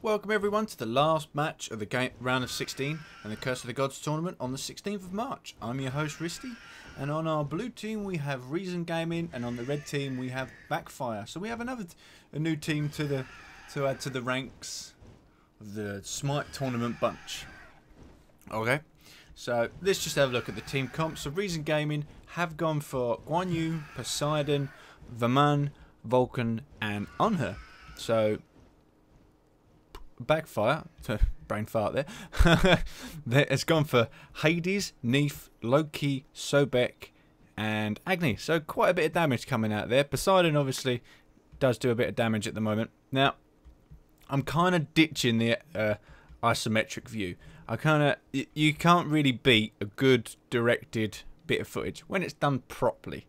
Welcome everyone to the last match of the game round of 16 and the Curse of the Gods tournament on the 16th of March. I'm your host Risty, and on our blue team we have Reason Gaming, and on the red team we have Backfire. So we have a new team to add to the ranks of the Smite tournament bunch. Okay, so let's just have a look at the team comp. So Reason Gaming have gone for Guan Yu, Poseidon, Verman, Vulcan, and Unha. So Backfire, brain fart there, it's gone for Hades, Neef, Loki, Sobek, and Agni. So quite a bit of damage coming out there. Poseidon obviously does do a bit of damage at the moment. Now, I'm kind of ditching the isometric view. You can't really beat a good directed bit of footage when it's done properly.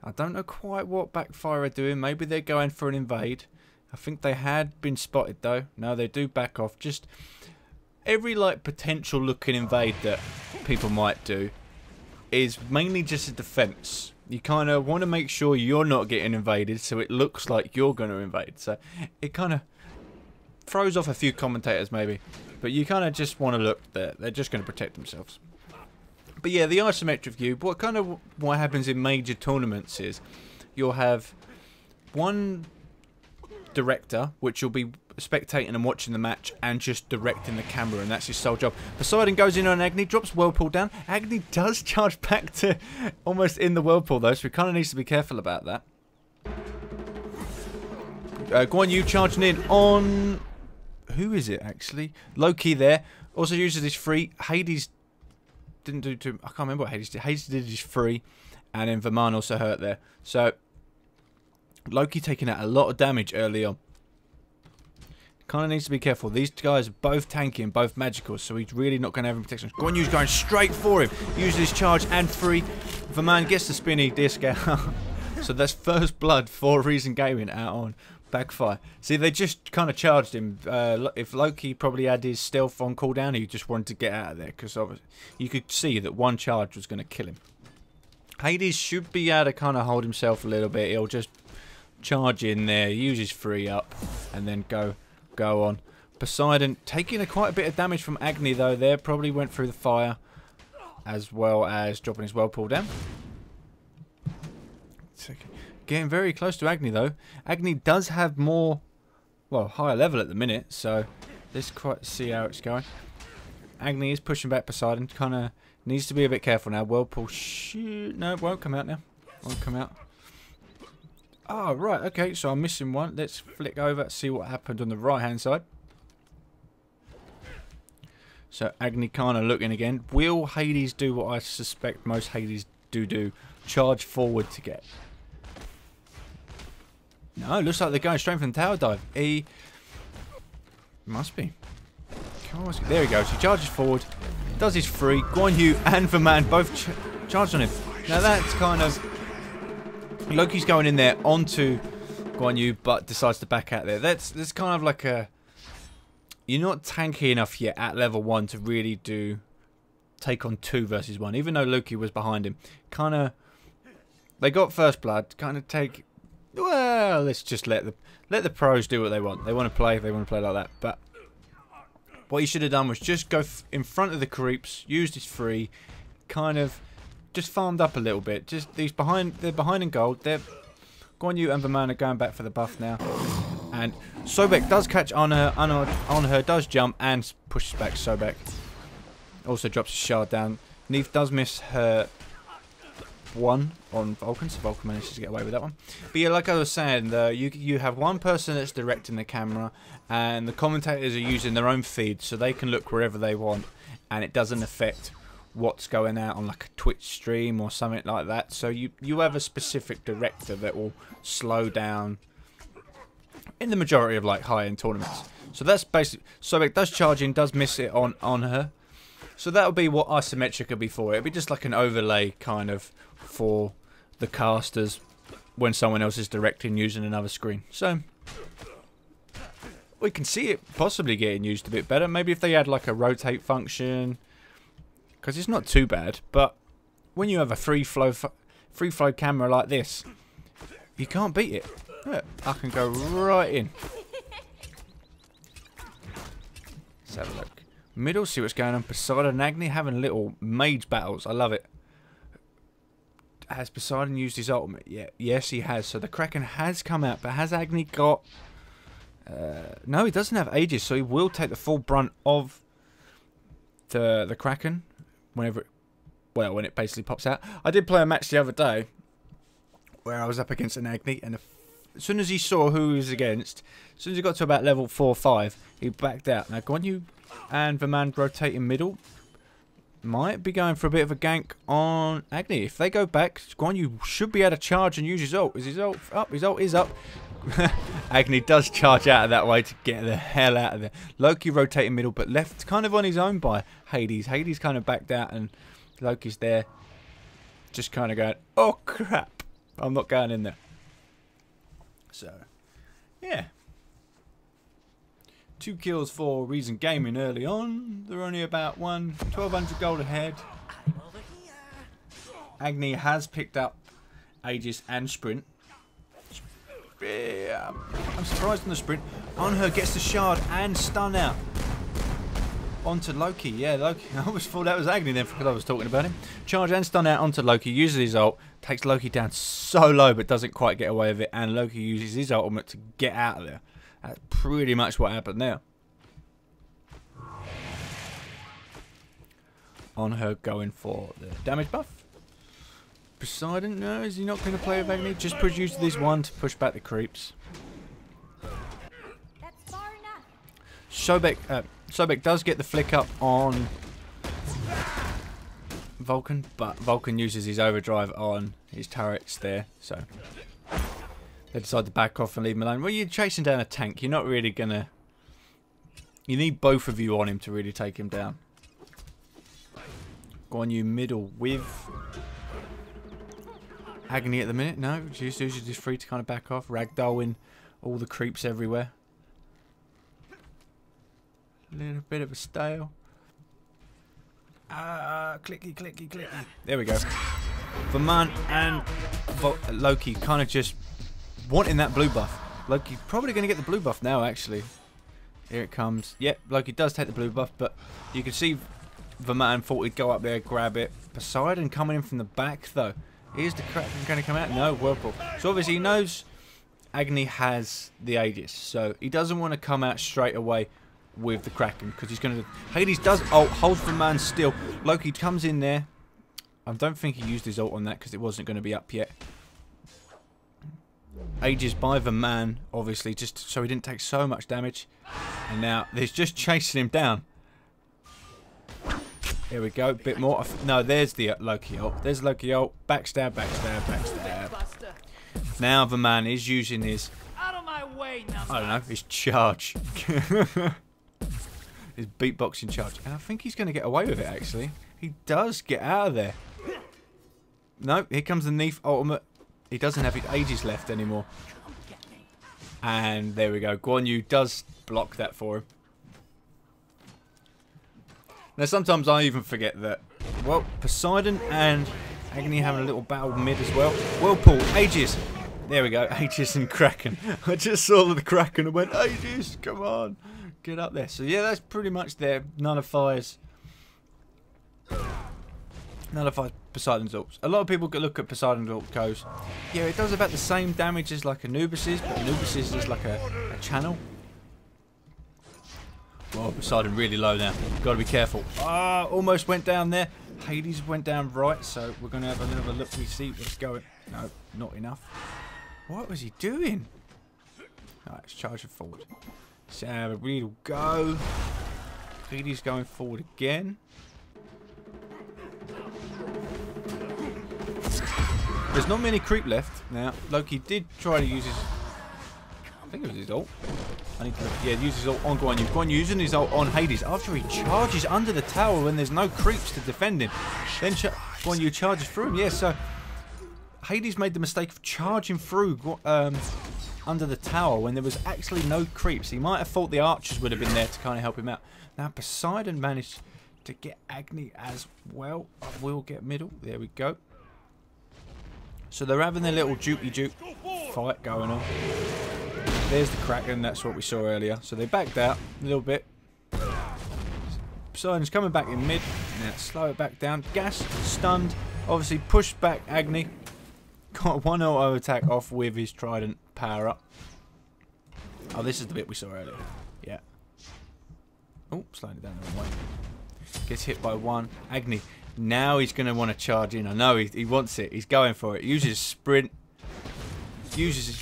I don't know quite what Backfire are doing. Maybe they're going for an invade. I think they had been spotted though. No, they do back off. Just every potential looking invade that people might do is mainly just a defense. You kind of want to make sure you're not getting invaded, so it looks like you're going to invade. So it kind of throws off a few commentators maybe, but you kind of just want to look there. They're just going to protect themselves. But yeah, the isometric view. What happens in major tournaments is you'll have one director, which will be spectating and watching the match and just directing the camera, and that's his sole job. Poseidon goes in on Agni, drops Whirlpool down. Agni does charge back to almost in the Whirlpool though, so he kind of needs to be careful about that. Guan Yu charging in on... who is it actually? Loki there. Also uses his free. Hades didn't do too... I can't remember what Hades did. Hades did his free, and then Verman also hurt there. So Loki taking out a lot of damage early on. Kind of needs to be careful. These guys are both tanky and both magical, so he's really not going to have any protection. Guan Yu's going straight for him. Uses his charge and free. Verman gets the spinny disc out. So that's first blood for Reason Gaming out on Backfire. See, they just kind of charged him. If Loki probably had his stealth on cooldown, he just wanted to get out of there, because you could see that one charge was going to kill him. Hades should be able to kind of hold himself a little bit. He'll just charge in there, use his free up, and then go on. Poseidon taking quite a bit of damage from Agni though there. Probably went through the fire, as well as dropping his Whirlpool down. Getting very close to Agni though. Agni does have more, well, higher level at the minute, so let's quite see how it's going. Agni is pushing back Poseidon. Kind of needs to be a bit careful now. Whirlpool, no, it won't come out now. Won't come out. Oh, right, okay, so I'm missing one. Let's flick over, see what happened on the right-hand side. So Agni kind of looking again. Will Hades do what I suspect most Hades do? Charge forward to get. No, looks like they're going straight from the tower dive. He must be. There he goes. He charges forward, does his free. Guan Yu and Verman both charged on him. Now that's kind of... Loki's going in there onto Guan Yu, but decides to back out there. That's kind of like a... You're not tanky enough yet at level 1 to really take on 2 versus 1. Even though Loki was behind him. Kind of... They got first blood. Kind of take... Well, let's just let the pros do what they want. They want to play like that. But what he should have done was just go in front of the creeps, used his free, kind of... just farmed up a little bit. Just they're behind in gold. Guan Yu and Verman are going back for the buff now. And Sobek does catch on her, does jump and pushes back Sobek. Also drops his shard down. Neef does miss her one on Vulcan, so Vulcan manages to get away with that one. But yeah, like I was saying, you have one person that's directing the camera, and the commentators are using their own feed, so they can look wherever they want, and it doesn't affect what's going out on like a Twitch stream or something like that. So you have a specific director that will slow down in the majority of like high-end tournaments. So that's basically... Sobek does charge in, does miss it on her. So that would be what isometric would be for. It'd be just like an overlay kind of for the casters when someone else is directing using another screen. So we can see it possibly getting used a bit better. Maybe if they had like a rotate function, because it's not too bad. But when you have a free flow camera like this, you can't beat it. Look, I can go right in. Let's have a look. Middle, see what's going on. Poseidon and Agni having little mage battles. I love it. Has Poseidon used his ultimate? Yeah, yes, he has. So the Kraken has come out, but has Agni got... no, he doesn't have Aegis, so he will take the full brunt of the Kraken whenever it, well, when it basically pops out. I did play a match the other day where I was up against an Agni, and as soon as he saw who he was against, as soon as he got to about level 4 or 5, he backed out. Now, Guan Yu and the man rotating middle might be going for a bit of a gank on Agni. If they go back, Guan Yu should be able to charge and use his ult. Is his ult up? His ult is up. Agni does charge out of that way to get the hell out of there. Loki rotating middle, but left kind of on his own by Hades. Hades kind of backed out, and Loki's there just kind of going, oh crap, I'm not going in there. So, yeah. 2 kills for Reason Gaming early on. They're only about 1,200 gold ahead. Agni has picked up Aegis and Sprint. Yeah, I'm surprised on the Sprint. On her gets the shard and stun out. Onto Loki. Yeah, Loki. I always thought that was Agni then because I was talking about him. Charge and stun out onto Loki. Uses his ult. Takes Loki down so low but doesn't quite get away with it. And Loki uses his ultimate to get out of there. That's pretty much what happened there. On her going for the damage buff. Poseidon, no, is he not going to play with Agni? Just produce this one to push back the creeps. That's far enough. Sobek does get the flick up on Vulcan, but Vulcan uses his overdrive on his turrets there, so they decide to back off and leave him alone. Well, you're chasing down a tank. You're not really going to... You need both of you on him to really take him down. Guan Yu middle with Agni at the minute. No, she's usually just free to kind of back off. Ragdolling all the creeps everywhere. A little bit of a stale. Clicky, clicky, clicky. There we go. Verman and Loki kind of just wanting that blue buff. Loki probably going to get the blue buff now, actually. Here it comes. Yep, Loki does take the blue buff, but you can see Verman thought he'd go up there, grab it. Poseidon coming in from the back, though. Is the Kraken going to come out? No, Whirlpool. So obviously he knows Agni has the Aegis, so he doesn't want to come out straight away with the Kraken because he's going to... Hades does ult, holds the man still. Loki comes in there. I don't think he used his ult on that because it wasn't going to be up yet. Aegis by the man, obviously, just so he didn't take so much damage. And now he's just chasing him down. Here we go, a bit more. No, there's the Loki ult. There's Loki ult. Backstab, backstab, backstab. Now the man is using his... Out of my way, I don't know, his charge. His beatboxing charge. And I think he's going to get away with it, actually. He does get out of there. No, here comes the Neef ultimate. He doesn't have his Aegis left anymore. And there we go. Guan Yu does block that for him. Now, sometimes I even forget that. Well, Poseidon and Agni having a little battle mid as well. Whirlpool, Aegis. There we go, Aegis and Kraken. I just saw the Kraken and went, Aegis, come on. Get up there. So, yeah, that's pretty much there. Nullifies Poseidon's ults. A lot of people could look at Poseidon's ult goes, yeah, it does about the same damage as like Anubis's, but Anubis's is like a channel. Well, Poseidon really low now. Got to be careful. Ah, almost went down there. Hades went down right, so we're going to have another look. We see what's going. No, not enough. What was he doing? Alright, let's charge it forward. So have a real go. Hades going forward again. There's not many creep left now. Loki did try to use his... I think it was his ult. I need to look. Yeah, use his ult on Guan Yu. Guan Yu using his ult on Hades after he charges under the tower when there's no creeps to defend him. Then Guan Yu charges through him. Yeah, so Hades made the mistake of charging through under the tower when there was actually no creeps. He might have thought the archers would have been there to kind of help him out. Now Poseidon managed to get Agni as well. We'll get middle. There we go. So they're having their little jukey fight going on. There's the Kraken, that's what we saw earlier. So they backed out a little bit. Poseidon's coming back in mid. Now slow it back down. Gas, stunned. Obviously pushed back Agni. Got one auto attack off with his trident power up. Oh, this is the bit we saw earlier. Yeah. Oh, slowing it down the wrong way. Gets hit by one. Agni. Now he's going to want to charge in. I know he wants it. He's going for it. Uses sprint. Uses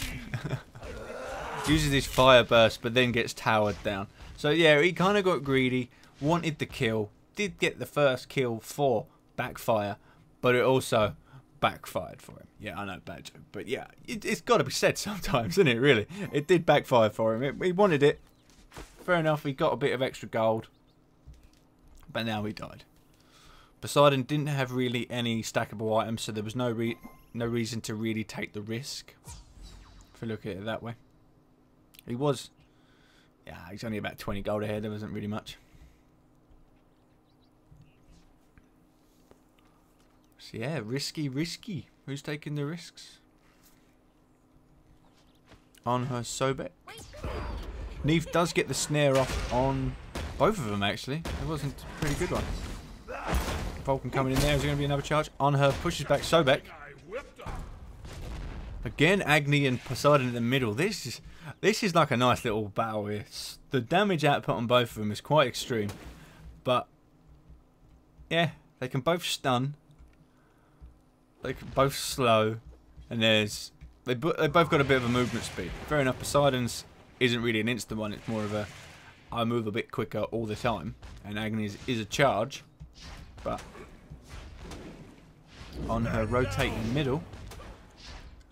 uses his fire burst, but then gets towered down. So yeah, he kind of got greedy. Wanted the kill. Did get the first kill for Backfire, but it also backfired for him. Yeah, I know, bad joke. But yeah, it's got to be said sometimes, isn't it, really? It did backfire for him. He wanted it. Fair enough, he got a bit of extra gold. But now he died. Poseidon didn't have really any stackable items, so there was no reason to really take the risk. If you look at it that way. He was... yeah, he's only about 20 gold ahead. There wasn't really much. So yeah, risky. Who's taking the risks? On her Sobek. Neve does get the snare off on both of them, actually. It wasn't a pretty good one. Vulcan coming in there. Is there going to be another charge? On her, pushes back Sobek. Again, Agni and Poseidon in the middle. This is like a nice little battle here. The damage output on both of them is quite extreme. But, yeah, they can both stun. They can both slow. And they both got a bit of a movement speed. Fair enough, Poseidon's isn't really an instant one. It's more of a, I move a bit quicker all the time. And Agni's is a charge. But on her rotating middle,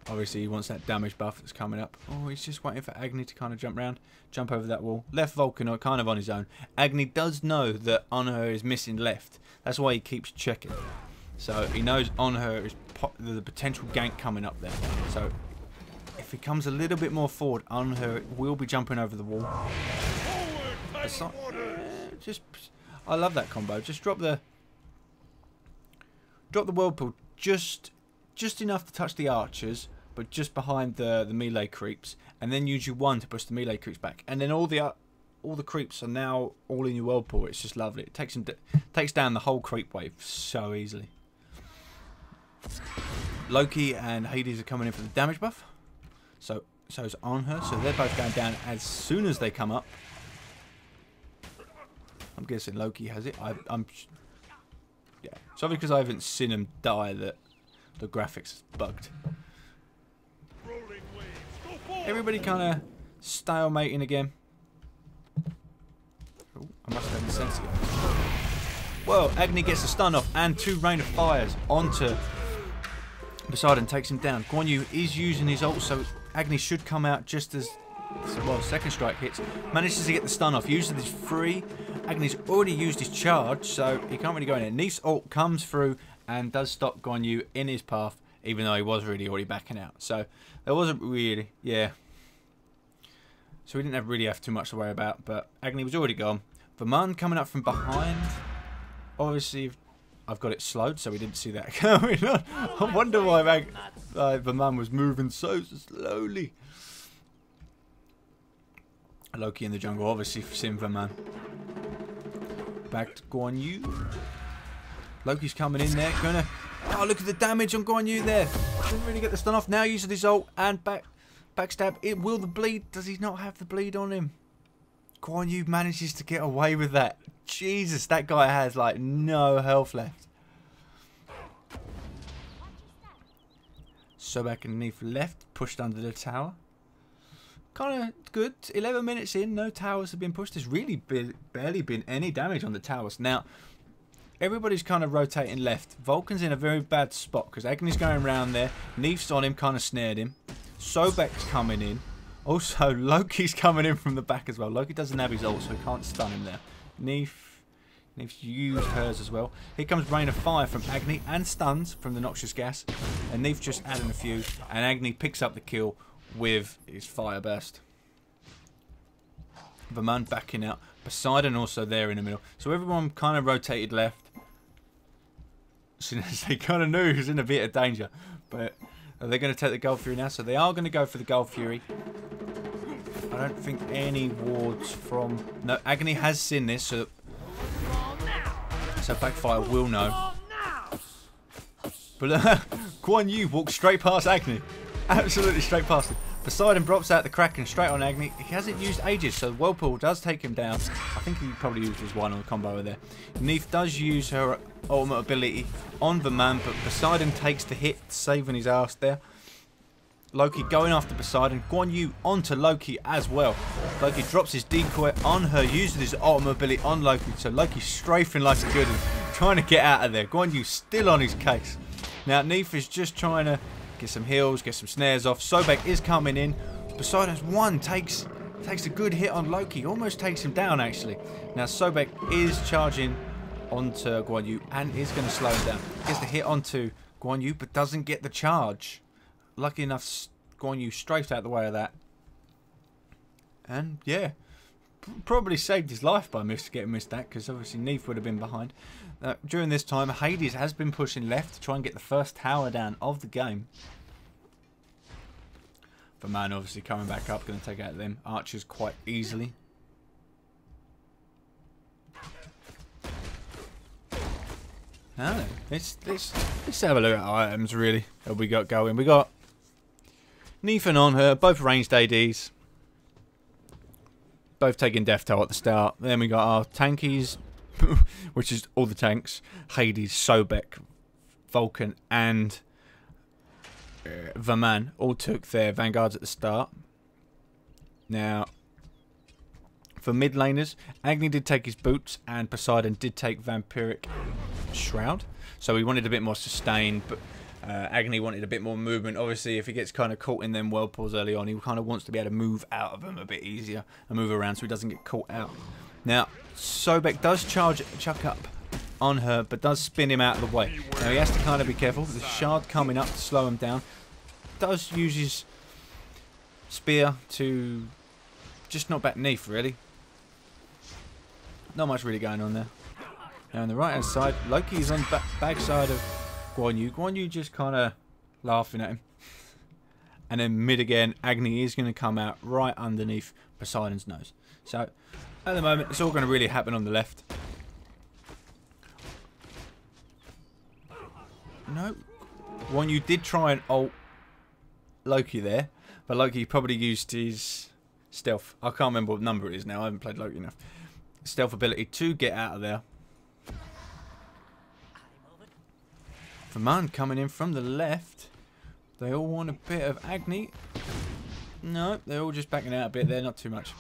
obviously he wants that damage buff that's coming up. Oh, he's just waiting for Agni to kind of jump over that wall. Left Vulcan kind of on his own. Agni does know that on her is missing left. That's why he keeps checking. So he knows on her is the potential gank coming up there. So if he comes a little bit more forward, on her will be jumping over the wall. I love that combo. Just drop the whirlpool just enough to touch the archers, but just behind the melee creeps, and then use your one to push the melee creeps back, and then all the creeps are now all in your whirlpool. It's just lovely. It takes down the whole creep wave so easily. Loki and Hades are coming in for the damage buff, so is on her. So they're both going down as soon as they come up. I'm guessing Loki has it. Yeah, it's obviously because I haven't seen him die that the graphics is bugged. Everybody kind of stalemating again. Oh, I must have the sensor. Well, Agni gets the stun off and 2 rain of fires onto Poseidon, takes him down. Guan Yu is using his ult, so Agni should come out just as... well, second strike hits. Manages to get the stun off. Uses his free. Agni's already used his charge, so he can't really go in there. Neef's ult comes through and does stop Guan Yu in his path, even though he was really already backing out. So there wasn't really... yeah. So we didn't really have too much to worry about, but Agni was already gone. Verman coming up from behind. Obviously, I've got it slowed, so we didn't see that coming on. I wonder why Verman was moving so slowly. Loki in the jungle, obviously for Verman. Back to Guan Yu. Loki's coming in there, gonna... oh, look at the damage on Guan Yu there. Didn't really get the stun off. Now uses his ult and backstab. Will the bleed? Does he not have the bleed on him? Guan Yu manages to get away with that. Jesus, that guy has like no health left. So back underneath left, pushed under the tower. Kind of good. 11 minutes in, no towers have been pushed. There's really barely been any damage on the towers. Now, everybody's kind of rotating left. Vulcan's in a very bad spot because Agni's going around there. Neef's on him, kind of snared him. Sobek's coming in. Also, Loki's coming in from the back as well. Loki doesn't have his ult, so he can't stun him there. Neef's used hers as well. Here comes Rain of Fire from Agni and stuns from the Noxious Gas. And Neef just adding a few. And Agni picks up the kill with his fire burst. Verman backing out. Poseidon also there in the middle. So everyone kind of rotated left. Since they kind of knew he was in a bit of danger. But are they going to take the Gold Fury now? So they are going to go for the Gold Fury. I don't think any wards from... no, Agni has seen this. So So Backfire will know. But Guan Yu walks straight past Agni. Absolutely straight past him. Poseidon drops out the Kraken straight on Agni. He hasn't used ages, so Whirlpool does take him down. I think he probably used his one on the combo there. Neith does use her ultimate ability on the man, but Poseidon takes the hit, saving his ass there. Loki going after Poseidon. Guan Yu onto Loki as well. Loki drops his decoy on her, uses his ultimate ability on Loki. So Loki's strafing like a good one, trying to get out of there. Guan Yu still on his case. Now Neith is just trying to get some heals, get some snares off. Sobek is coming in. Poseidon's one takes a good hit on Loki. Almost takes him down actually. Now Sobek is charging onto Guan Yu and is going to slow him down. Gets the hit onto Guan Yu but doesn't get the charge. Lucky enough, Guan Yu straight out the way of that. And yeah, probably saved his life by getting missed that, because obviously Neith would have been behind. During this time, Hades has been pushing left to try and get the first tower down of the game. The man obviously coming back up, going to take out them archers quite easily. Now, let's have a look at our items really that we got going. We got Neith and on her, both ranged ADs. Both taking death toll at the start. Then we got our tankies, which is all the tanks. Hades, Sobek, Vulcan and Verman all took their vanguards at the start. Now, for mid laners, Agni did take his boots and Poseidon did take Vampiric Shroud. So we wanted a bit more sustain, but Agni wanted a bit more movement. Obviously, if he gets kind of caught in them whirlpools early on, he kind of wants to be able to move out of them a bit easier and move around so he doesn't get caught out. Now, Sobek does chuck up on her, but does spin him out of the way. Now, he has to kind of be careful. The shard coming up to slow him down. Does use his spear to just knock back Neith, really. Not much really going on there. Now, on the right-hand side, Loki is on the backside of Guan Yu. Guan Yu just kind of laughing at him. And then mid again, Agni is going to come out right underneath Poseidon's nose. So, at the moment, it's all going to really happen on the left. No. Guan Yu did try and ult Loki there. But Loki probably used his stealth. I can't remember what number it is now. I haven't played Loki enough. Stealth ability to get out of there. Verman coming in from the left. They all want a bit of Agni. No, they're all just backing out a bit there, not too much.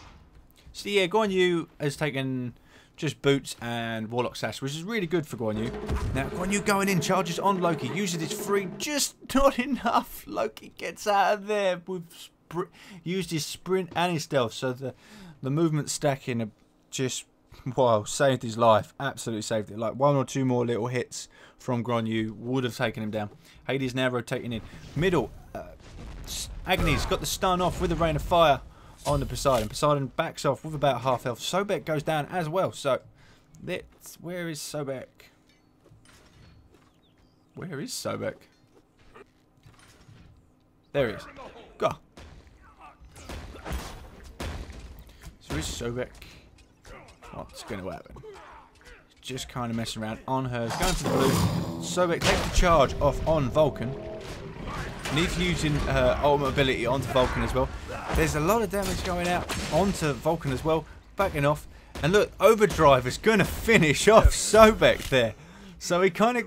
So yeah, Guan Yu has taken just boots and Warlock Sash, which is really good for Guan Yu. Now Guan Yu going in, charges on Loki, uses his free, just not enough. Loki gets out of there with used his sprint and his stealth, so the movement stacking just, wow, saved his life. Absolutely saved it. Like one or two more little hits from Guan Yu would have taken him down. Hades now rotating in. Middle. Agni's got the stun off with the Rain of Fire on the Poseidon. Poseidon backs off with about half health. Sobek goes down as well. So, where is Sobek? Where is Sobek? There he is. Go. So is Sobek? What's going to happen? Just kind of messing around on her. Going to the blue. Sobek takes the charge off on Vulcan. Neith using her ultimate ability onto Vulcan as well. There's a lot of damage going out onto Vulcan as well. Backing off. And look, Overdrive is going to finish off Sobek there. So he kind of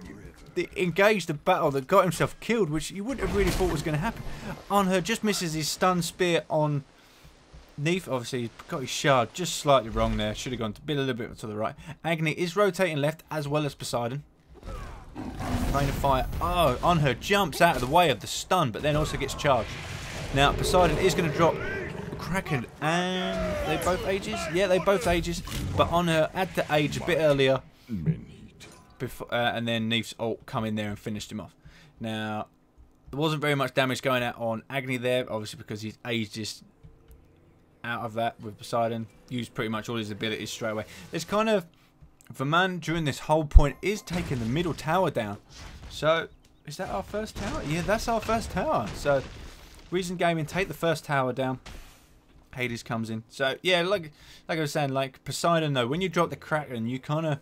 engaged the battle that got himself killed, which you wouldn't have really thought was going to happen. On her, just misses his stun spear on Neith. Obviously, he's got his shard just slightly wrong there. Should have gone a little bit to the right. Agni is rotating left as well as Poseidon. Rain of Fire, oh, on her, jumps out of the way of the stun, but then also gets charged. Now, Poseidon is going to drop Kraken, and they both ages? Yeah, they both ages, but on her, had to age a bit earlier, before, and then Neith's ult come in there and finished him off. Now, there wasn't very much damage going out on Agni there, obviously because he's aged out of that with Poseidon, used pretty much all his abilities straight away. There's kind of, Verman during this whole point is taking the middle tower down. So, is that our first tower? Yeah, that's our first tower. So, Reason Gaming take the first tower down. Hades comes in. So, yeah, like I was saying, like Poseidon though, when you drop the Kraken, you kind of,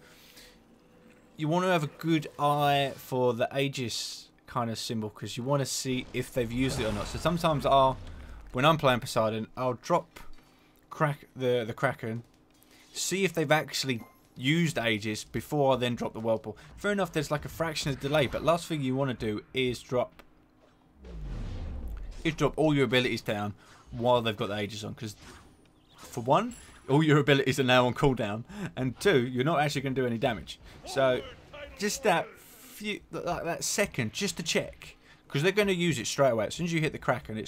you want to have a good eye for the Aegis kind of symbol, because you want to see if they've used it or not. So sometimes when I'm playing Poseidon, I'll drop the Kraken, see if they've actually used Aegis before I then drop the Whirlpool. Fair enough, there's like a fraction of delay, but last thing you want to do is drop all your abilities down while they've got the Aegis on, because for one, all your abilities are now on cooldown, and two, you're not actually going to do any damage. So just that second, just to check, because they're going to use it straight away. As soon as you hit the Kraken,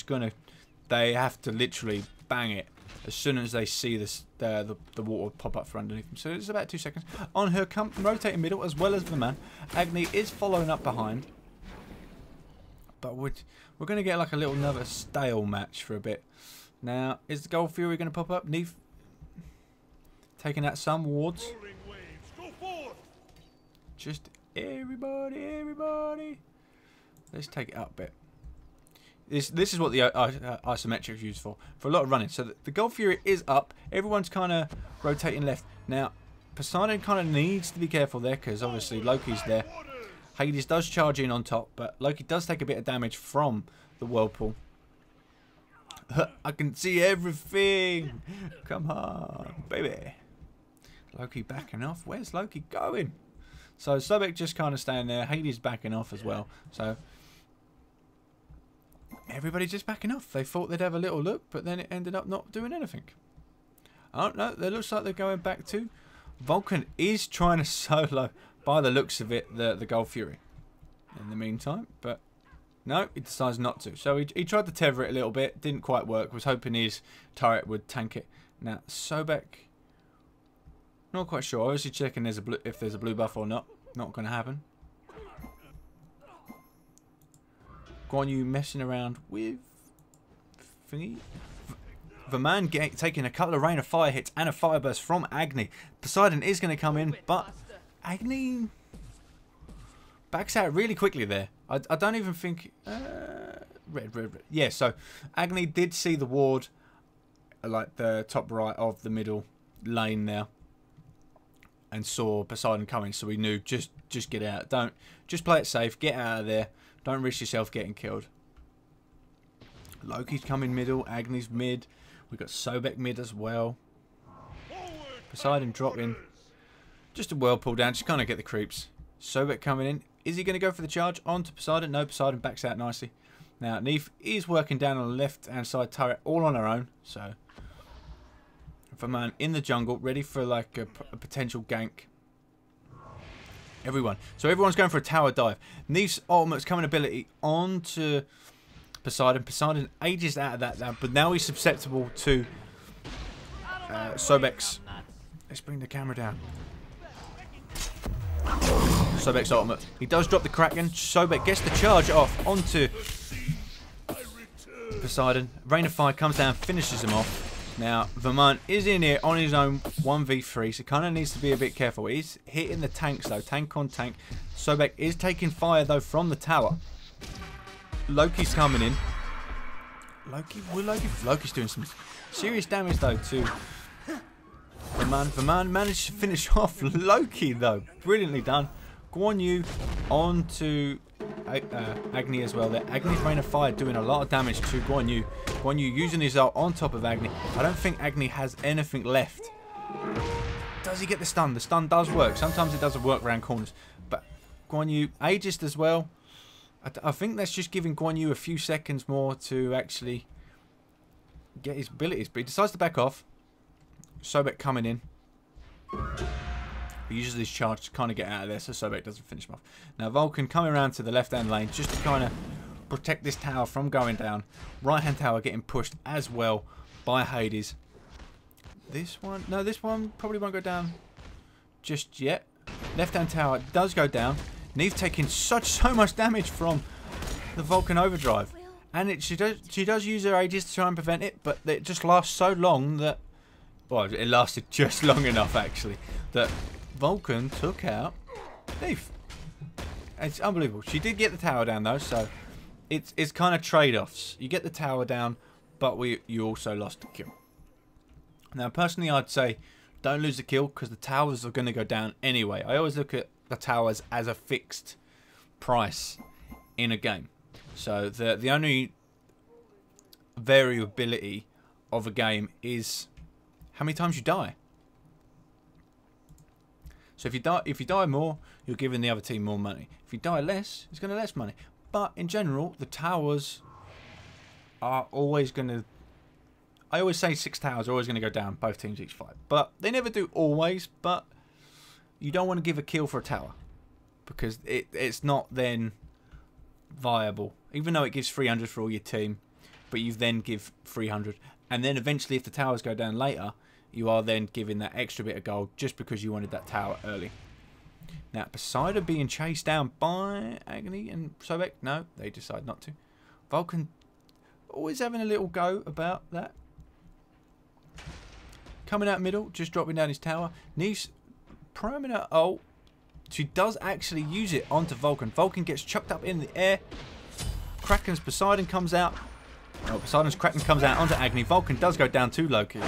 they have to literally bang it as soon as they see the water pop up from underneath them. So it's about 2 seconds. On her rotating middle, as well as the man, Agni is following up behind. But we're going to get like a little another stale match for a bit. Now, is the Gold Fury going to pop up? Neef taking out some wards. Just everybody. Let's take it up a bit. This is what the isometric is used for a lot of running. So the Gold Fury is up. Everyone's kind of rotating left. Now, Poseidon kind of needs to be careful there, because obviously Loki's there. Hades does charge in on top, but Loki does take a bit of damage from the Whirlpool. I can see everything. Come on, baby. Loki backing off. Where's Loki going? So Sobek just kind of staying there. Hades backing off as well. So everybody just backing off. They thought they'd have a little look, but then it ended up not doing anything. I don't know. It looks like they're going back to. Vulcan is trying to solo, by the looks of it, the Gold Fury in the meantime, but no, he decides not to. So he tried to tether it a little bit, didn't quite work, was hoping his turret would tank it. Now, Sobek, not quite sure, obviously checking if there's a blue buff or not. Not going to happen. Guan Yu messing around with thingy. The man taking a couple of rain of fire hits and a fire burst from Agni. Poseidon is going to come in, but Agni backs out really quickly there. I don't even think... red. Yeah, so Agni did see the ward, like the top right of the middle lane there, and saw Poseidon coming, so he knew just get out. Just play it safe, get out of there. Don't risk yourself getting killed. Loki's coming middle, Agni's mid. We've got Sobek mid as well. Poseidon dropping. Just a Whirlpool down, just kind of get the creeps. Sobek coming in. Is he going to go for the charge onto Poseidon? No, Poseidon backs out nicely. Now, Neef is working down on the left-hand side turret all on her own. So, for man in the jungle, ready for like a potential gank. So everyone's going for a tower dive. Neef's ultimate's coming ability onto Poseidon. Poseidon ages out of that now, but now he's susceptible to Sobek's. Let's bring the camera down. Sobek's ultimate. He does drop the Kraken. Sobek gets the charge off onto Poseidon. Rain of Fire comes down, finishes him off. Now, Vermont is in here on his own 1v3, so kind of needs to be a bit careful. He's hitting the tanks though, tank on tank. Sobek is taking fire though from the tower. Loki's coming in. Loki's doing some serious damage though to Vermont. Vermont managed to finish off Loki though. Brilliantly done. Guan Yu onto Agni as well there. Agni's Rain of Fire doing a lot of damage to Guan Yu. Guan Yu using his ult on top of Agni. I don't think Agni has anything left. Does he get the stun? The stun does work. Sometimes it doesn't work around corners. But Guan Yu, Aegis as well. I think that's just giving Guan Yu a few seconds more to actually get his abilities. But he decides to back off. Sobek coming in. He uses his charge to kind of get out of there so Sobek doesn't finish him off. Now Vulcan coming around to the left-hand lane just to kind of protect this tower from going down. Right-hand tower getting pushed as well by Hades. This one... No, this one probably won't go down just yet. Left-hand tower does go down. Neve taking so much damage from the Vulcan overdrive. And she does use her Aegis to try and prevent it, but it just lasts so long that... Well, it lasted just long enough, actually, that Vulcan took out Neve. It's unbelievable. She did get the tower down, though, so it's kind of trade-offs. You get the tower down, but you also lost the kill. Now, personally, I'd say don't lose the kill, because the towers are going to go down anyway. I always look at the towers as a fixed price in a game. So the only variability of a game is how many times you die. So if you die more, you're giving the other team more money. If you die less, it's going to less money. But in general, the towers are always going to... I always say 6 towers are always going to go down, both teams each fight. But they never do always, but you don't want to give a kill for a tower. Because it's not then viable. Even though it gives 300 for all your team, but you then give 300. And then eventually if the towers go down later, you are then giving that extra bit of gold just because you wanted that tower early. Now, Poseidon being chased down by Agni and Sobek. No, they decide not to. Vulcan always having a little go about that. Coming out middle, just dropping down his tower. Nice priming her ult. She does actually use it onto Vulcan. Vulcan gets chucked up in the air. Kraken's Poseidon comes out. Oh, Poseidon's Kraken comes out onto Agni. Vulcan does go down to Loki.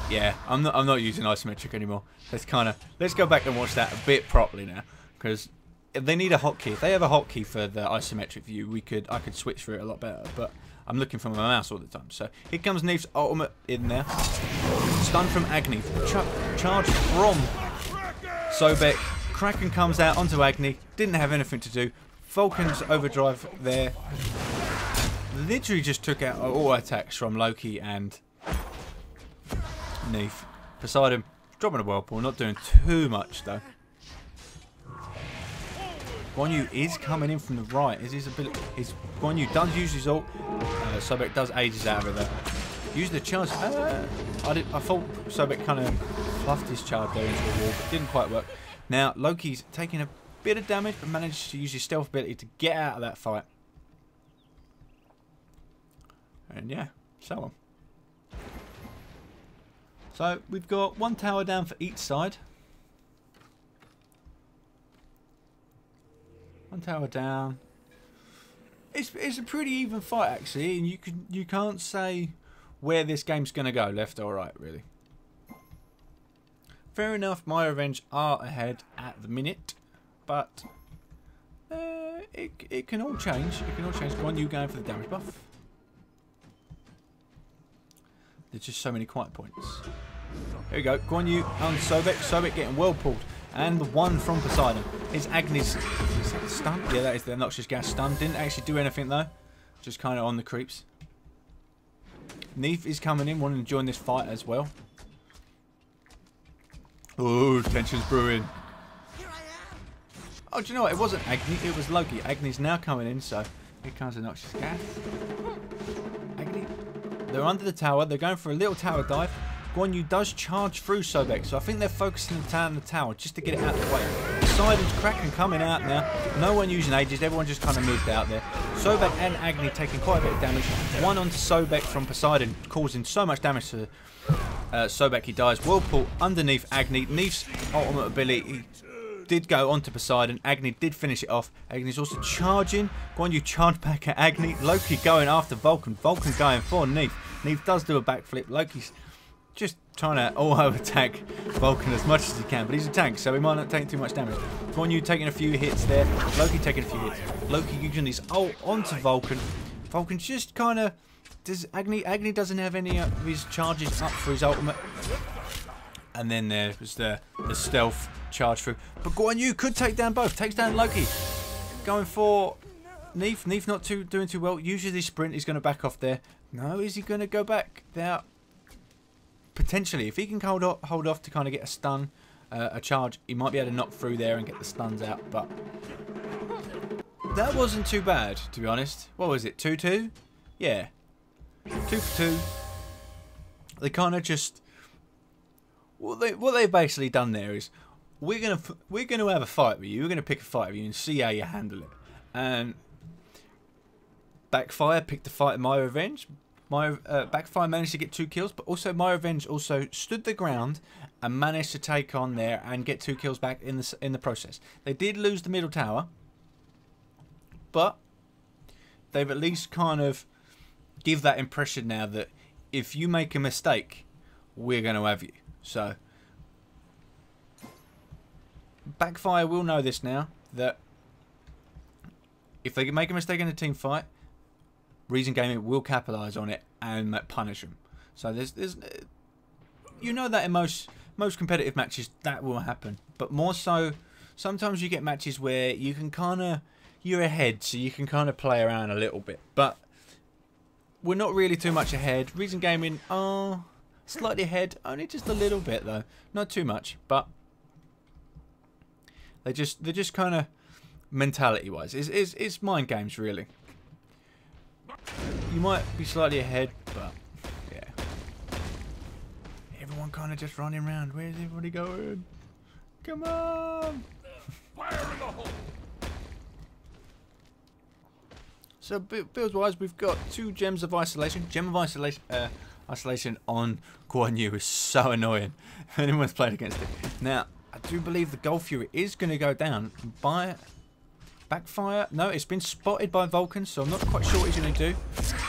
Yeah, I'm not using isometric anymore. Let's go back and watch that a bit properly now, because if they need a hotkey, if they have a hotkey for the isometric view, I could switch through it a lot better. But I'm looking for my mouse all the time. So here comes Neef's ultimate in there. Stun from Agni. Charge from Sobek. Kraken comes out onto Agni. Didn't have anything to do. Vulcan's overdrive there. Literally just took out all attacks from Loki and Neef. Poseidon dropping a whirlpool, not doing too much though. Guan Yu is coming in from the right. Guan Yu does use his ult. Sobek does ages out of it though. Use the charge. I thought Sobek kind of fluffed his charge there into the wall, but didn't quite work. Now Loki's taking a bit of damage, but managed to use his stealth ability to get out of that fight. And yeah, so on. So we've got one tower down for each side. One tower down. It's a pretty even fight actually, and you can't say where this game's gonna go, left or right, really. Fair enough, my Revenge are ahead at the minute, but it can all change. It can all change. Go on, you going for the damage buff. There's just so many quiet points. Here we go. Guan Yu and Sobek. Sobek getting well pulled. And the one from Poseidon. Is Agni's... Is that stun? Yeah, that is the noxious gas stun. Didn't actually do anything though. Just kind of on the creeps. Neef is coming in, wanting to join this fight as well. Oh, tension's brewing. Oh, do you know what? It wasn't Agni, it was Loki. Agni's now coming in, so here comes the noxious gas. Agni. They're under the tower. They're going for a little tower dive. Guan Yu does charge through Sobek, so I think they're focusing on the tower just to get it out of the way. Poseidon's Kraken coming out now. No one using ages. Everyone just kind of moved out there. Sobek and Agni taking quite a bit of damage. One onto Sobek from Poseidon, causing so much damage to Sobek. He dies. Whirlpool underneath Agni. Neef's ultimate ability did go onto Poseidon. Agni did finish it off. Agni's also charging. Guan Yu charged back at Agni. Loki going after Vulcan. Vulcan going for Neef. Neef does do a backflip. Loki's just trying to auto-attack Vulcan as much as he can, but he's a tank, so he might not take too much damage. Guan Yu taking a few hits there. Loki taking a few hits. Loki using his ult onto Vulcan. Vulcan just kind of... Agni doesn't have any of his charges up for his ultimate. And then there was the stealth charge through. But Guan Yu could take down both. Takes down Loki. Going for Neef. Neef not doing too well. Usually his sprint is going to back off there. No, is he going to go back? There. Potentially. If he can hold off to kind of get a stun, a charge, he might be able to knock through there and get the stuns out. But that wasn't too bad, to be honest. What was it? 2-2? Yeah. 2 for 2. They kind of just... What they've basically done there is we're gonna have a fight with you. We're gonna pick a fight with you and see how you handle it. And Backfire picked a fight at My Revenge. Backfire managed to get 2 kills, but also My Revenge also stood the ground and managed to take on there and get 2 kills back in the process. They did lose the middle tower, but they've at least kind of give that impression now that if you make a mistake, we're going to have you. So Backfire will know this now, that if they make a mistake in a team fight, Reason Gaming will capitalise on it and punish them. So there's you know that in most competitive matches that will happen, but more so sometimes you get matches where you can you're ahead, so you can kind of play around a little bit, but we're not really too much ahead. Reason Gaming are slightly ahead, only just a little bit though, not too much, but they're just kind of mentality wise, it's mind games really. You might be slightly ahead, but yeah, everyone kind of just running around. Where's everybody going? Come on! Fire in the hole! So builds wise, we've got 2 gems of isolation. Gem of isolation, isolation on Guan Yu is so annoying. Anyone's played against it. Now, I do believe the Gold Fury is going to go down by Backfire. No, it's been spotted by Vulcan, so I'm not quite sure what he's going to do.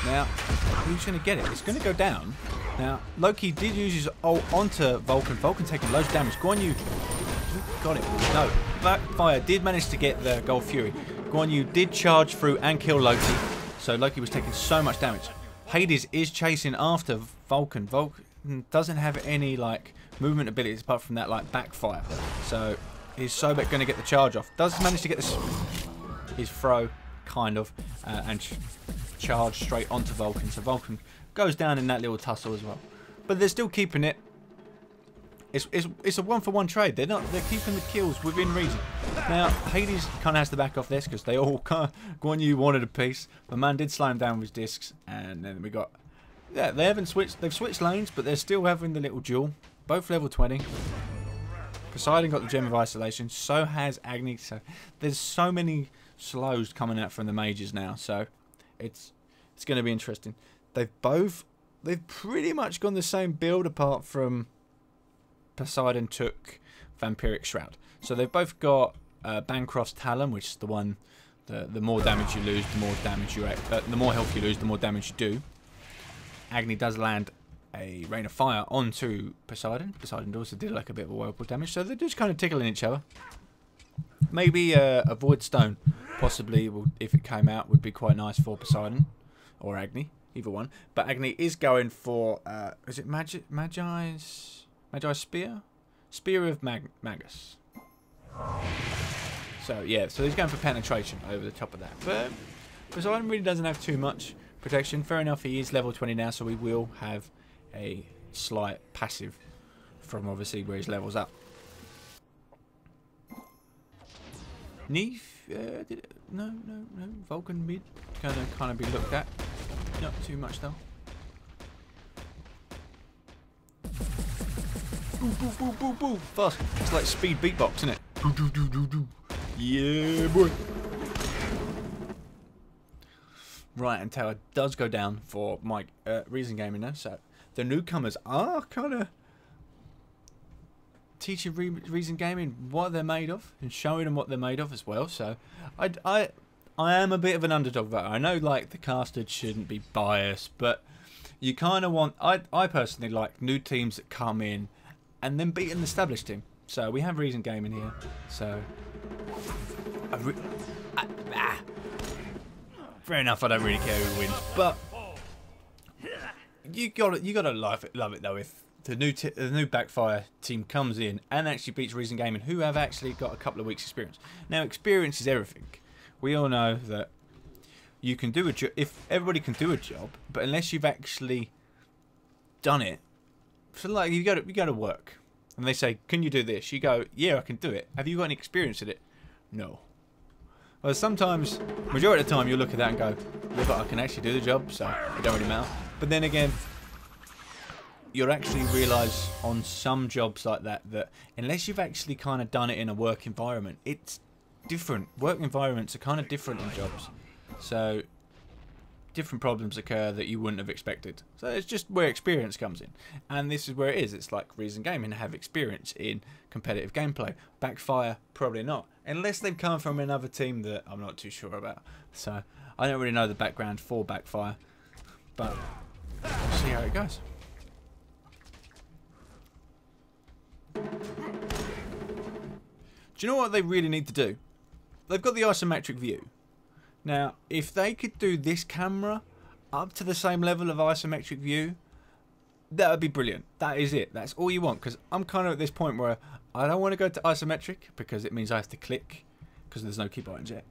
Now, who's going to get it? It's going to go down. Now, Loki did use his ult onto Vulcan. Vulcan taking loads of damage. Guan Yu got it. No, Backfire did manage to get the Gold Fury. Guan Yu did charge through and kill Loki, so Loki was taking so much damage. HiRez is chasing after Vulcan. Vulcan doesn't have any like movement abilities apart from that like Backfire, so is Sobek going to get the charge off? Does manage to get his throw kind of and charge straight onto Vulcan, so Vulcan goes down in that little tussle as well. But they're still keeping it. It's a 1-for-1 trade. They're keeping the kills within reason. Now HiRez kind of has to back off this because they all Guan Yu wanted a piece. The man did slow him down with his discs, and then we got they haven't switched. They've switched lanes, but they're still having the little duel. Both level 20. Poseidon got the gem of isolation. So has Agni. So there's so many slows coming out from the mages now. So it's going to be interesting. They've pretty much gone the same build apart from Poseidon took Vampiric Shroud. So they've both got Bancroft's Talon, which is the one, the more damage you lose, the more damage you the more health you lose, the more damage you do. Agni does land a Rain of Fire onto Poseidon. Poseidon also did like a bit of a whirlpool damage, so they're just kind of tickling each other. Maybe a Void Stone, possibly, if it came out, would be quite nice for Poseidon or Agni, either one. But Agni is going for is it Magi's Spear? Spear of Magus. So yeah, so he's going for penetration over the top of that. But Poseidon really doesn't have too much protection. Fair enough, he is level 20 now, so he will have a slight passive from obviously where his levels up. Neef, no. Vulcan mid, gonna kind of be looked at. Not too much though. Boo, boo, boo, boo, boo. Fast. It's like speed beatbox, isn't it? Do, do, do, do, do. Yeah, boy. Right, and tower does go down for my Reason Gaming now. So the newcomers are kind of teaching Reason Gaming what they're made of and showing them what they're made of as well. So I am a bit of an underdog voter. I know like the casters shouldn't be biased, but you kind of want. I personally like new teams that come in and then beat an established team. So we have Reason Gaming here. So fair enough. I don't really care who wins, but you gotta love it though. If the new Backfire team comes in and actually beats Reason Gaming, who have actually got a couple of weeks' experience. Now, experience is everything. We all know that you can do a job. If everybody can do a job, but unless you've actually done it, so like you go to work, and they say, "Can you do this?" You go, "Yeah, I can do it." Have you got any experience in it? No. Well, sometimes, majority of the time, you look at that and go, "Yeah, but I can actually do the job, so it don't really matter." But then again, you'll actually realise on some jobs like that unless you've actually kind of done it in a work environment, it's different. Work environments are kind of different in jobs, so different problems occur that you wouldn't have expected. So it's just where experience comes in, and this is where it is. It's like Reason Gaming have experience in competitive gameplay. Backfire probably not, unless they've come from another team that I'm not too sure about. So I don't really know the background for Backfire, but we'll see how it goes. Do you know what they really need to do? They've got the isometric view. Now, if they could do this camera up to the same level of isometric view, that would be brilliant. That is it. That's all you want. Because I'm kind of at this point where I don't want to go to isometric because it means I have to click because there's no key buttons yet.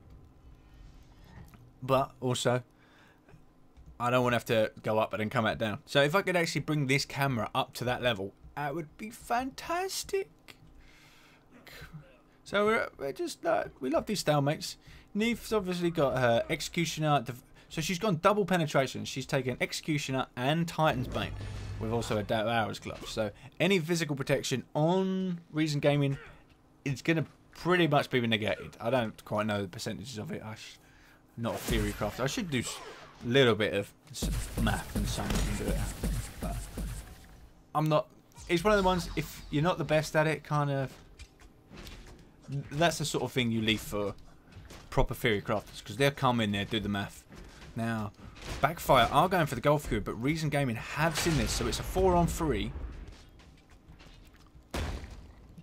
But also, I don't want to have to go up and then come back down. So if I could actually bring this camera up to that level, that would be fantastic. So we're just we love these stalemates. Neve's obviously got her Executioner. So she's gone double penetration. She's taken Executioner and Titan's Bane. With also a Hour's Glove. So any physical protection on Reason Gaming is going to pretty much be negated. I don't quite know the percentages of it. I'm not a theory crafter. I should do a little bit of math and science and do it. But I'm not. It's one of the ones, if you're not the best at it, kind of, that's the sort of thing you leave for proper theory crafters. Because they'll come in there, do the math. Now, Backfire are going for the gold cube, but Reason Gaming have seen this, so it's a 4-on-3.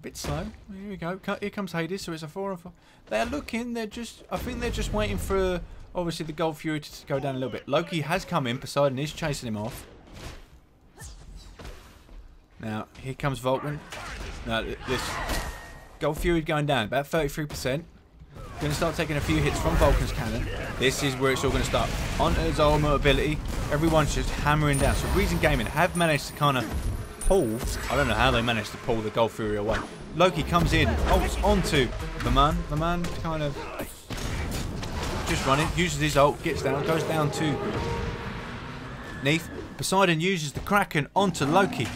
Bit slow. Here we go. Here comes HiRez, so it's a 4-on-4. They're looking. They're just. I think they're just waiting for obviously the gold fury to go down a little bit. Loki has come in. Poseidon is chasing him off. Now here comes Vulcan. Now this gold fury going down about 33%. Going to start taking a few hits from Vulcan's cannon. This is where it's all going to start. On his ultimate ability, everyone's just hammering down. So Reason Gaming have managed to kind of pull. I don't know how they managed to pull the Gold Fury away. Loki comes in, ults onto the man. The man kind of just running, uses his ult, gets down, goes down to Neve. Poseidon uses the Kraken onto Loki.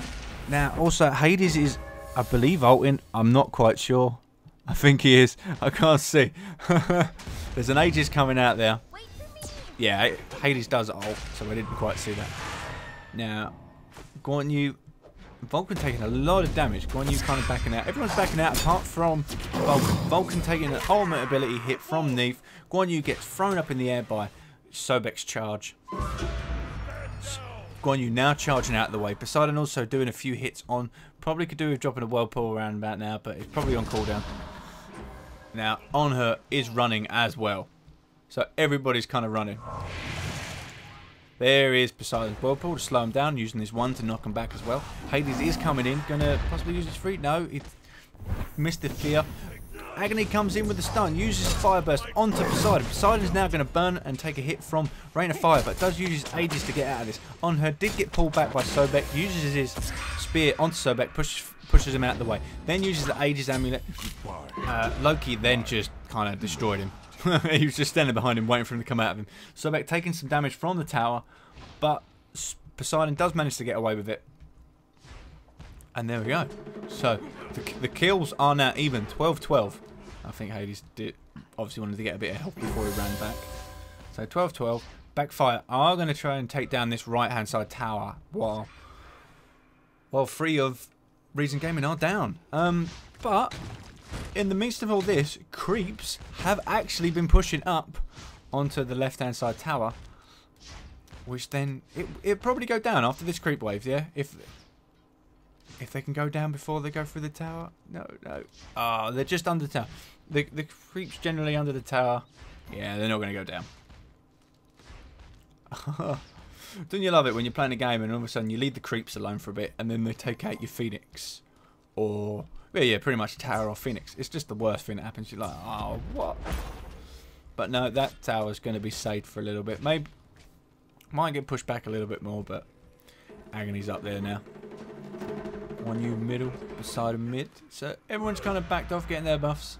Now, also, HiRez is, I believe, ulting. I'm not quite sure. I think he is. I can't see. There's an Aegis coming out there. Yeah, HiRez does ult, so I didn't quite see that. Now, Guan Yu, Vulcan taking a lot of damage. Guan Yu kind of backing out. Everyone's backing out apart from Vulcan. Vulcan taking an ultimate ability hit from Neve. Guan Yu gets thrown up in the air by Sobek's charge. Guan Yu now charging out of the way. Poseidon also doing a few hits on. Probably could do with dropping a whirlpool around about now, but it's probably on cooldown. Now, on her is running as well. So everybody's kind of running. There is Poseidon's whirlpool to slow him down, using his 1 to knock him back as well. HiRez is coming in, going to possibly use his 3. No, he missed the fear. Agony comes in with the stun, uses Fire Burst onto Poseidon. Poseidon is now going to burn and take a hit from Rain of Fire, but does use his Aegis to get out of this. On her, did get pulled back by Sobek, uses his spear onto Sobek, pushes him out of the way. Then uses the Aegis amulet. Loki then just kind of destroyed him. He was just standing behind him, waiting for him to come out of him. Sobek taking some damage from the tower, but Poseidon does manage to get away with it. And there we go. So, the kills are now even, 12-12. I think HiRez obviously wanted to get a bit of help before he ran back. So, 12-12. Backfire are going to try and take down this right-hand side tower while 3 of Reason Gaming are down. But, in the midst of all this, creeps have actually been pushing up onto the left-hand side tower. Which then, it'll probably go down after this creep wave, yeah? If they can go down before they go through the tower. No. Oh, they're just under the tower. The creeps generally under the tower. Yeah, they're not going to go down. Don't you love it when you're playing a game and all of a sudden you leave the creeps alone for a bit and then they take out your Phoenix? Or, yeah, pretty much tower off Phoenix. It's just the worst thing that happens. You're like, oh, what? But no, that tower's going to be saved for a little bit. Maybe might get pushed back a little bit more, but Agony's up there now. Guan Yu middle, Poseidon mid. So everyone's kind of backed off, getting their buffs.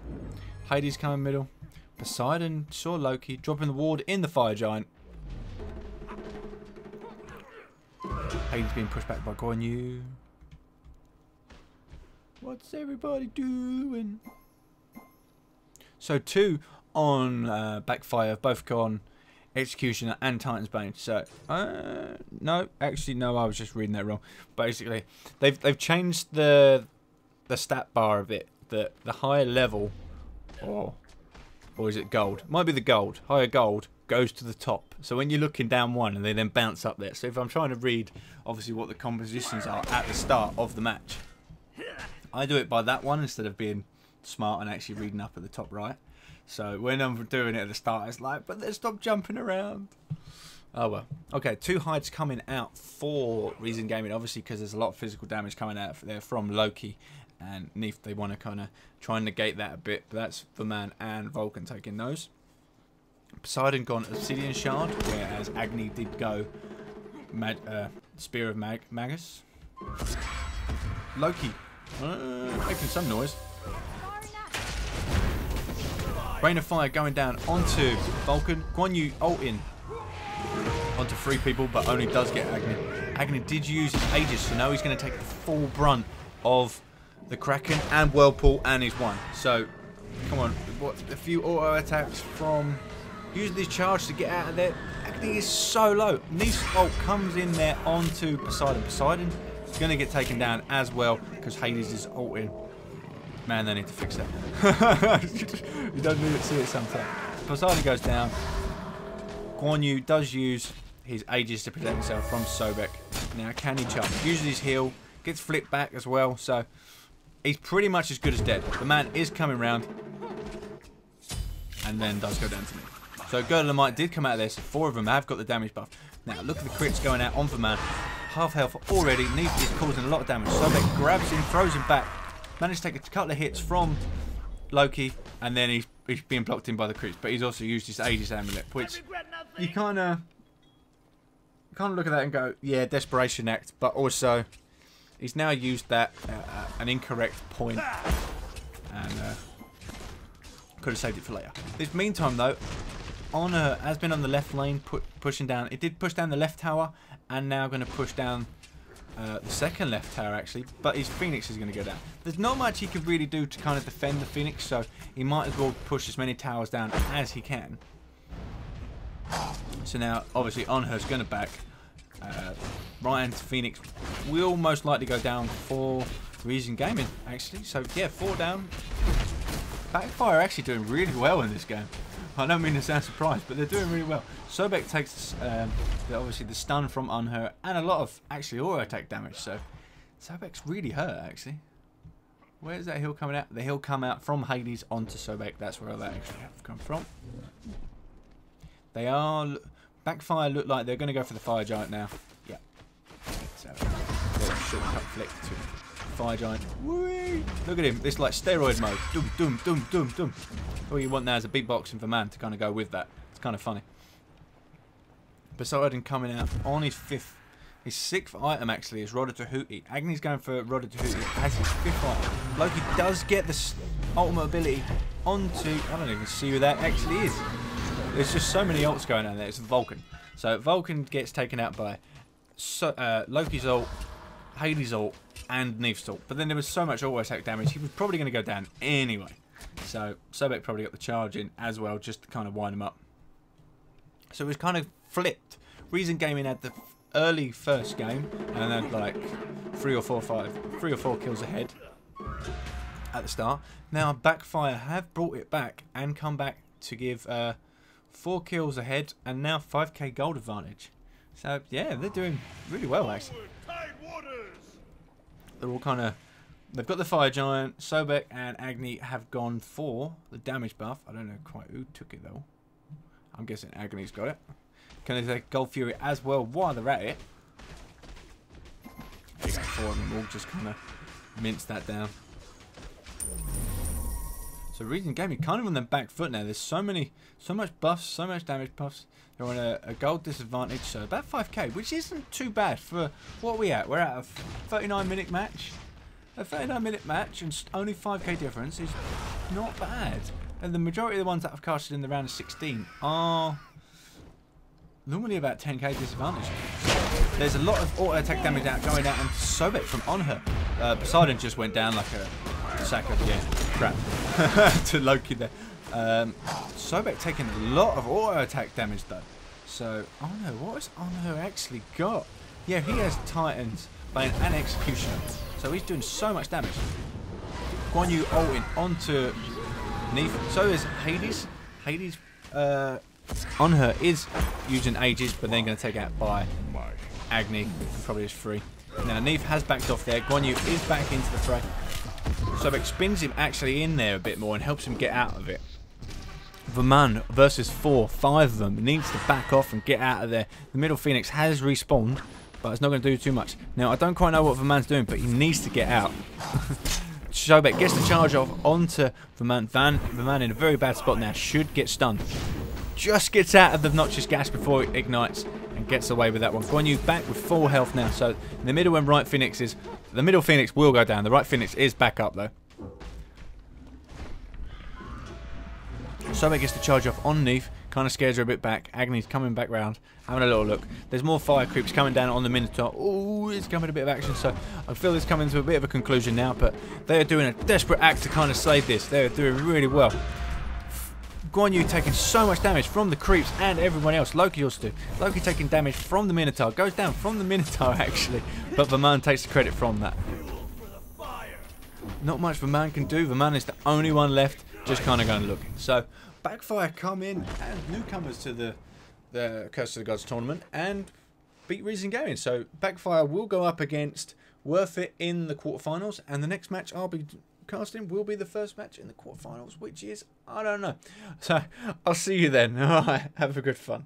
HiRez coming middle. Poseidon saw Loki dropping the ward in the Fire Giant. HiRez being pushed back by Guan Yu. What's everybody doing? So 2 on Backfire, both gone. Executioner and Titan's Bane. So no, actually no, I was just reading that wrong. Basically, they've changed the stat bar of it. The higher level, or is it gold? Might be the gold. Higher gold goes to the top. So when you're looking down one, and they then bounce up there. So if I'm trying to read, obviously what the compositions are at the start of the match, I do it by that one instead of being smart and actually reading up at the top right. So when I'm doing it at the start, it's like, but let's stop jumping around. Oh well. Okay, 2 hides coming out for Reason Gaming, obviously because there's a lot of physical damage coming out there from Loki and Neef. They want to kind of try and negate that a bit, but that's Verman and Vulcan taking those. Poseidon gone Obsidian Shard, whereas Agni did go Spear of Magus. Loki making some noise. Rain of Fire going down onto Vulcan. Guan Yu ulting onto 3 people, but only does get Agni. Agni did use his Aegis, so now he's going to take the full brunt of the Kraken and Whirlpool, and he's won. So, come on, what a few auto attacks from using this charge to get out of there. Agni is so low. Neef's ult comes in there onto Poseidon. Poseidon is going to get taken down as well because Hades is ulting. Man, they need to fix that. You don't need to see it sometimes. Poseidon goes down. Guan Yu does use his Aegis to protect himself from Sobek. Now, can he charge? Uses his heal. Gets flipped back as well. So, he's pretty much as good as dead. The man is coming round. And then does go down to me. So, Girdle did come out of this. 4 of them have got the damage buff. Now, look at the crits going out on the man. Half health already. Neef is causing a lot of damage. Sobek grabs him, throws him back. Managed to take a couple of hits from Loki. And then he's being blocked in by the crits. But he's also used his Aegis amulet. Which you kind of look at that and go, yeah, desperation act. But also, he's now used that an incorrect point. And could have saved it for later. This meantime, though, Honor has been on the left lane, pushing down. It did push down the left tower, and now going to push down the second left tower, actually. But his Phoenix is going to go down. There's not much he could really do to kind of defend the Phoenix, so he might as well push as many towers down as he can. So now, obviously, Honor's going to back. Ryan's Phoenix will most likely go down for Reason Gaming, actually. So, yeah, 4 down. Backfire are actually doing really well in this game. I don't mean to sound surprised, but they're doing really well. Sobek takes, obviously, the stun from Unher and a lot of, actually, auto attack damage. So, Sobek's really hurt, actually. Where's that heal coming out? The heal come out from Hades onto Sobek. That's where that actually have come from. They are... Backfire look like they're going to go for the Fire Giant now. Yeah. So, shortcut flick to Fire Giant. Whee! Look at him. It's like steroid mode. Doom, doom, doom, doom, doom. All you want now is a beatboxing for man to kind of go with that. It's kind of funny. Poseidon coming out on his 6th item, actually, is Rodder Tahuti. Agni's going for Rodder Tahuti as his 5th item. Loki does get the ultimate ability onto... I don't even see who that actually is. There's just so many ults going on there. It's Vulcan. So Vulcan gets taken out by Loki's ult, Hades' ult, and Neef's ult. But then there was so much auto attack damage, he was probably going to go down anyway. So Sobek probably got the charge in as well, just to kind of wind him up. So it was kind of flipped. Reason Gaming had the early first game, and then like 3 or 4 kills ahead at the start. Now Backfire have brought it back and come back to give 4 kills ahead, and now 5k gold advantage. So yeah, they're doing really well, actually. They're all kind of... They've got the Fire Giant. Sobek and Agni have gone for the damage buff. I don't know quite who took it, though. I'm guessing Agni's got it. Can they take Gold Fury as well while they're at it? There you go, 4 of them all just kind of mince that down. So Reason Gaming kind of on their back foot now. There's so much buffs, so much damage buffs. They're on a gold disadvantage, so about 5k, which isn't too bad for what we're at. We're at a 39-minute match. A 39-minute match and only 5k difference is not bad. And the majority of the ones that I've casted in the round of 16 are normally about 10k disadvantage. There's a lot of auto attack damage going out on Sobek from Honor. Poseidon just went down like a sack of crap to Loki there. Sobek taking a lot of auto attack damage though. So Honor, what has Honor actually got? Yeah, he has Titans, Bane, and Executioner. So he's doing so much damage. Guan Yu ulting onto Neef. So is Hades. Hades on her is using Aegis, but then going to take out by Agni. Probably is free. Now Neef has backed off there. Guan Yu is back into the fray. Sobek spins him actually in there a bit more and helps him get out of it. Verman versus 4, 5 of them. Needs to back off and get out of there. The middle Phoenix has respawned, but it's not going to do too much. Now, I don't quite know what Verman's doing, but he needs to get out. Sobek gets the charge off onto Verman. Verman in a very bad spot now. Should get stunned. Just gets out of the noxious gas before it ignites and gets away with that one. Guan Yu back with full health now. So, the middle and right Phoenix is... The middle Phoenix will go down. The right Phoenix is back up, though. Sobek gets the charge off on Neef. Kind of scares her a bit back. Agony's coming back round, having a little look. There's more fire creeps coming down on the Minotaur. Oh, it's coming a bit of action, so I feel it's coming to a bit of a conclusion now, but they are doing a desperate act to kind of save this. They're doing really well. Guan Yu taking so much damage from the creeps and everyone else. Loki also too. Loki taking damage from the Minotaur. Goes down from the Minotaur, actually, but Verman takes the credit from that. Not much Verman can do. Verman is the only one left, just kind of going to look. So, Backfire come in as newcomers to the Curse of the Gods tournament and beat Reason Gaming. So Backfire will go up against Worth It in the quarterfinals, and the next match I'll be casting will be the first match in the quarterfinals, which is, I don't know. So I'll see you then. Alright, have a good fun.